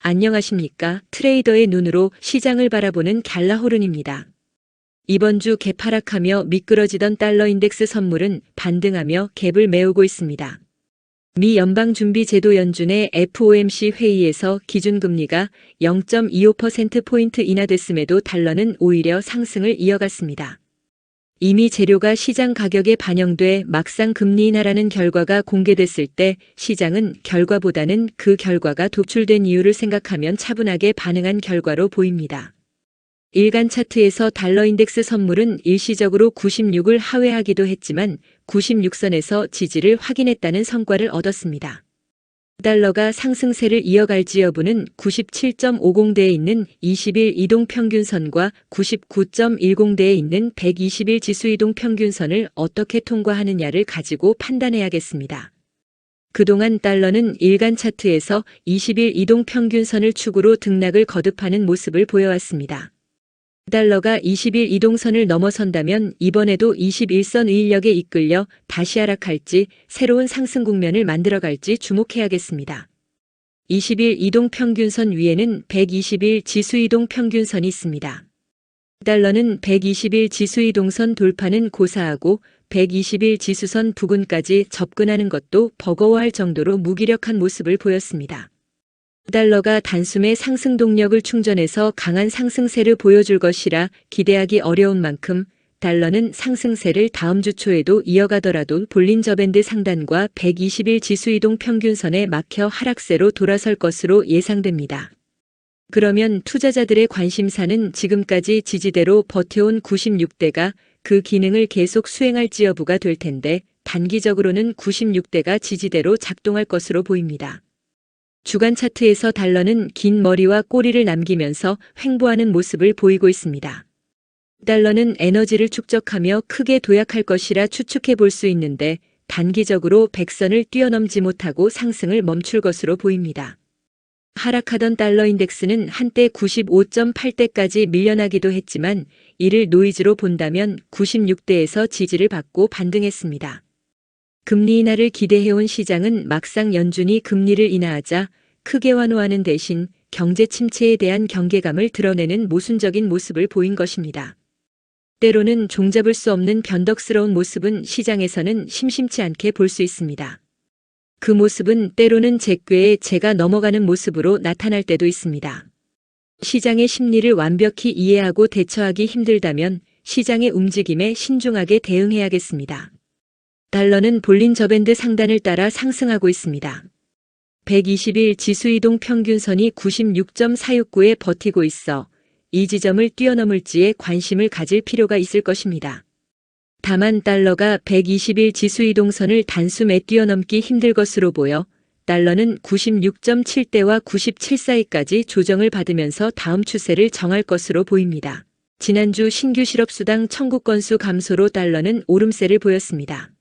안녕하십니까. 트레이더의 눈으로 시장을 바라보는 갤라호른입니다. 이번 주 개파락하며 미끄러지던 달러 인덱스 선물은 반등하며 갭을 메우고 있습니다. 미 연방준비제도 연준의 FOMC 회의에서 기준금리가 0.25%포인트 인하됐음에도 달러는 오히려 상승을 이어갔습니다. 이미 재료가 시장 가격에 반영돼 막상 금리 인하라는 결과가 공개됐을 때 시장은 결과보다는 그 결과가 도출된 이유를 생각하면 차분하게 반응한 결과로 보입니다. 일간 차트에서 달러 인덱스 선물은 일시적으로 96을 하회하기도 했지만 96선에서 지지를 확인했다는 성과를 얻었습니다. 달러가 상승세를 이어갈지 여부는 97.50대에 있는 20일 이동평균선과 99.10대에 있는 120일 지수 이동평균선을 어떻게 통과하느냐를 가지고 판단해야겠습니다. 그동안 달러는 일간 차트에서 20일 이동평균선을 축으로 등락을 거듭하는 모습을 보여왔습니다. 달러가 20일 이동선을 넘어선다면 이번에도 21선 의인력에 이끌려 다시 하락할지 새로운 상승 국면을 만들어갈지 주목해야겠습니다. 20일 이동평균선 위에는 120일 지수 이동평균선이 있습니다. 달러는 120일 지수 이동선 돌파는 고사하고 120일 지수선 부근까지 접근하는 것도 버거워할 정도로 무기력한 모습을 보였습니다. 달러가 단숨에 상승 동력을 충전해서 강한 상승세를 보여줄 것이라 기대하기 어려운 만큼 달러는 상승세를 다음 주 초에도 이어가더라도 볼린저 밴드 상단과 120일 지수 이동 평균선에 막혀 하락세로 돌아설 것으로 예상됩니다. 그러면 투자자들의 관심사는 지금까지 지지대로 버텨온 96대가 그 기능을 계속 수행할지 여부가 될 텐데 단기적으로는 96대가 지지대로 작동할 것으로 보입니다. 주간 차트에서 달러는 긴 머리와 꼬리를 남기면서 횡보하는 모습을 보이고 있습니다. 달러는 에너지를 축적하며 크게 도약할 것이라 추측해 볼 수 있는데 단기적으로 100선을 뛰어넘지 못하고 상승을 멈출 것으로 보입니다. 하락하던 달러 인덱스는 한때 95.8대까지 밀려나기도 했지만 이를 노이즈로 본다면 96대에서 지지를 받고 반등했습니다. 금리 인하를 기대해온 시장은 막상 연준이 금리를 인하하자 크게 환호하는 대신 경제 침체에 대한 경계감을 드러내는 모순적인 모습을 보인 것입니다. 때로는 종잡을 수 없는 변덕스러운 모습은 시장에서는 심심치 않게 볼 수 있습니다. 그 모습은 때로는 제 꾀에 제가 넘어가는 모습으로 나타날 때도 있습니다. 시장의 심리를 완벽히 이해하고 대처하기 힘들다면 시장의 움직임에 신중하게 대응해야겠습니다. 달러는 볼린저 밴드 상단을 따라 상승하고 있습니다. 120일 지수 이동 평균선이 96.469에 버티고 있어 이 지점을 뛰어넘을지에 관심을 가질 필요가 있을 것입니다. 다만 달러가 120일 지수 이동선을 단숨에 뛰어넘기 힘들 것으로 보여 달러는 96.7대와 97 사이까지 조정을 받으면서 다음 추세를 정할 것으로 보입니다. 지난주 신규 실업수당 청구 건수 감소로 달러는 오름세를 보였습니다.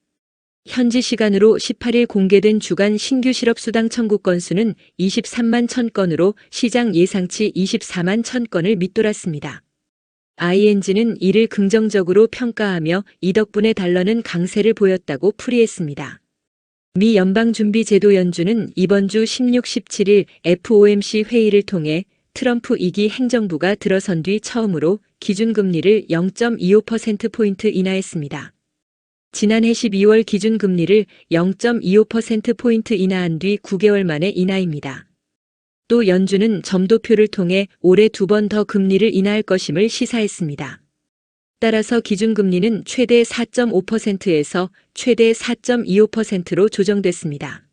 현지 시간으로 18일 공개된 주간 신규 실업수당 청구 건수는 23만 1000건으로 시장 예상치 24만 1000건을 밑돌았습니다. ING는 이를 긍정적으로 평가하며 이 덕분에 달러는 강세를 보였다고 풀이했습니다. 미 연방준비제도 연준은 이번 주 16, 17일 FOMC 회의를 통해 트럼프 2기 행정부가 들어선 뒤 처음으로 기준금리를 0.25%포인트 인하했습니다. 지난해 12월 기준금리를 0.25%포인트 인하한 뒤 9개월 만에 인하입니다. 또 연준은 점도표를 통해 올해 2번 더 금리를 인하할 것임을 시사했습니다. 따라서 기준금리는 최대 4.5%에서 최대 4.25%로 조정됐습니다.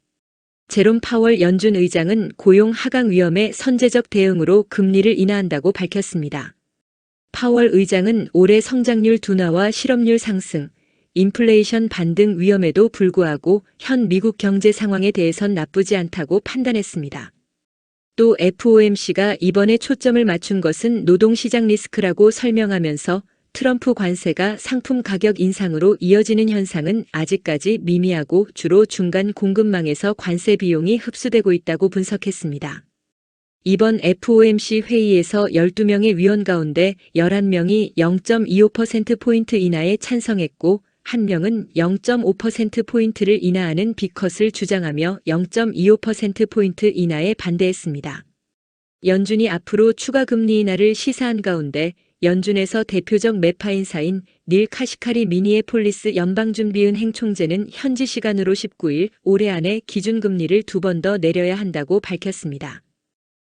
제롬 파월 연준 의장은 고용 하강 위험에 선제적 대응으로 금리를 인하한다고 밝혔습니다. 파월 의장은 올해 성장률 둔화와 실업률 상승, 인플레이션 반등 위험에도 불구하고 현 미국 경제 상황에 대해선 나쁘지 않다고 판단했습니다. 또 FOMC가 이번에 초점을 맞춘 것은 노동시장 리스크라고 설명하면서 트럼프 관세가 상품 가격 인상으로 이어지는 현상은 아직까지 미미하고 주로 중간 공급망에서 관세 비용이 흡수되고 있다고 분석했습니다. 이번 FOMC 회의에서 12명의 위원 가운데 11명이 0.25%포인트 인하에 찬성했고 1명은 0.5%포인트를 인하하는 비컷을 주장하며 0.25%포인트 인하에 반대했습니다. 연준이 앞으로 추가 금리 인하를 시사한 가운데 연준에서 대표적 매파인사인 닐 카시카리 미니애폴리스 연방준비은행 총재는 현지 시간으로 19일 올해 안에 기준금리를 2번 더 내려야 한다고 밝혔습니다.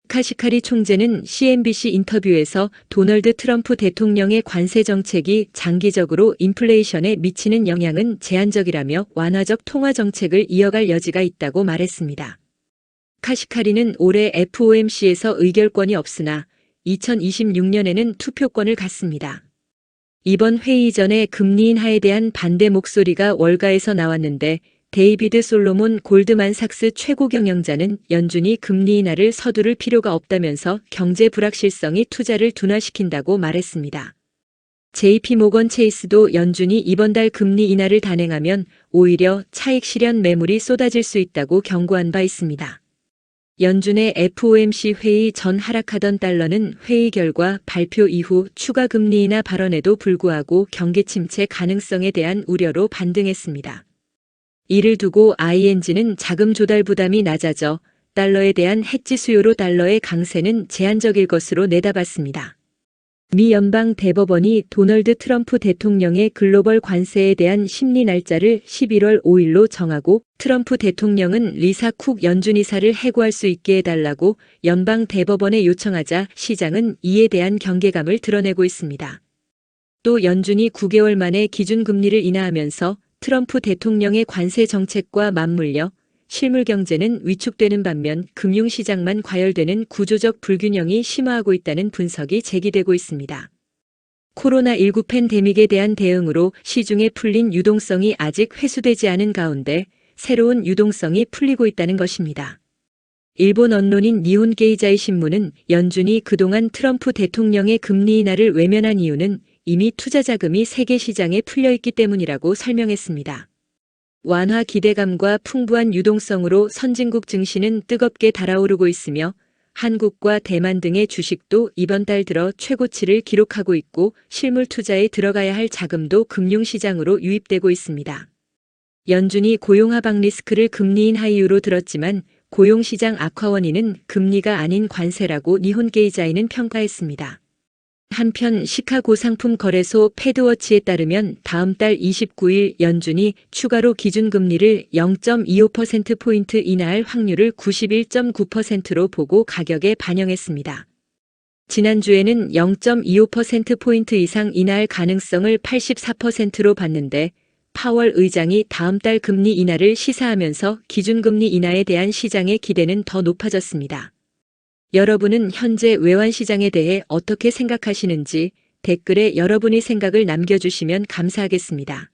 카시카리 총재는 CNBC 인터뷰에서 도널드 트럼프 대통령의 관세 정책이 장기적으로 인플레이션에 미치는 영향은 제한적이라며 완화적 통화 정책을 이어갈 여지가 있다고 말했습니다. 카시카리는 올해 FOMC에서 의결권이 없으나 2026년에는 투표권을 갖습니다. 이번 회의 전에 금리 인하에 대한 반대 목소리가 월가에서 나왔는데 데이비드 솔로몬 골드만삭스 최고 경영자는 연준이 금리 인하를 서두를 필요가 없다면서 경제 불확실성이 투자를 둔화시킨다고 말했습니다. JP모건 체이스도 연준이 이번 달 금리 인하를 단행하면 오히려 차익 실현 매물이 쏟아질 수 있다고 경고한 바 있습니다. 연준의 FOMC 회의 전 하락하던 달러는 회의 결과 발표 이후 추가 금리 인하 발언에도 불구하고 경기 침체 가능성에 대한 우려로 반등했습니다. 이를 두고 ING는 자금 조달 부담이 낮아져 달러에 대한 해지 수요로 달러의 강세는 제한적일 것으로 내다봤습니다. 미 연방 대법원이 도널드 트럼프 대통령의 글로벌 관세에 대한 심리 날짜를 11월 5일로 정하고 트럼프 대통령은 리사 쿡 연준 이사를 해고할 수 있게 해달라고 연방 대법원에 요청하자 시장은 이에 대한 경계감을 드러내고 있습니다. 또 연준이 9개월 만에 기준금리를 인하하면서 트럼프 대통령의 관세 정책과 맞물려 실물 경제는 위축되는 반면 금융시장만 과열되는 구조적 불균형이 심화하고 있다는 분석이 제기되고 있습니다. 코로나19 팬데믹에 대한 대응으로 시중에 풀린 유동성이 아직 회수되지 않은 가운데 새로운 유동성이 풀리고 있다는 것입니다. 일본 언론인 니혼 게이자이 신문은 연준이 그동안 트럼프 대통령의 금리 인하를 외면한 이유는 이미 투자 자금이 세계 시장에 풀려있기 때문이라고 설명했습니다. 완화 기대감과 풍부한 유동성으로 선진국 증시는 뜨겁게 달아오르고 있으며 한국과 대만 등의 주식도 이번 달 들어 최고치를 기록하고 있고 실물 투자에 들어가야 할 자금도 금융시장으로 유입되고 있습니다. 연준이 고용 하방 리스크를 금리 인하 이유로 들었지만 고용시장 악화 원인은 금리가 아닌 관세라고 니혼 게이자이는 평가했습니다. 한편 시카고 상품 거래소 패드워치에 따르면 다음 달 29일 연준이 추가로 기준금리를 0.25%포인트 인하할 확률을 91.9%로 보고 가격에 반영했습니다. 지난주에는 0.25%포인트 이상 인하할 가능성을 84%로 봤는데 파월 의장이 다음 달 금리 인하를 시사하면서 기준금리 인하에 대한 시장의 기대는 더 높아졌습니다. 여러분은 현재 외환시장에 대해 어떻게 생각하시는지 댓글에 여러분의 생각을 남겨주시면 감사하겠습니다.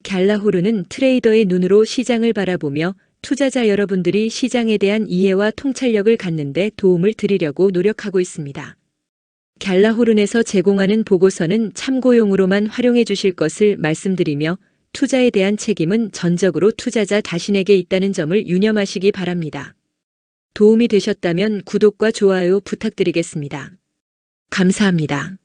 갤라호르는 트레이더의 눈으로 시장을 바라보며 투자자 여러분들이 시장에 대한 이해와 통찰력을 갖는 데 도움을 드리려고 노력하고 있습니다. 갤라호른에서 제공하는 보고서는 참고용으로만 활용해 주실 것을 말씀드리며 투자에 대한 책임은 전적으로 투자자 자신에게 있다는 점을 유념하시기 바랍니다. 도움이 되셨다면 구독과 좋아요 부탁드리겠습니다. 감사합니다.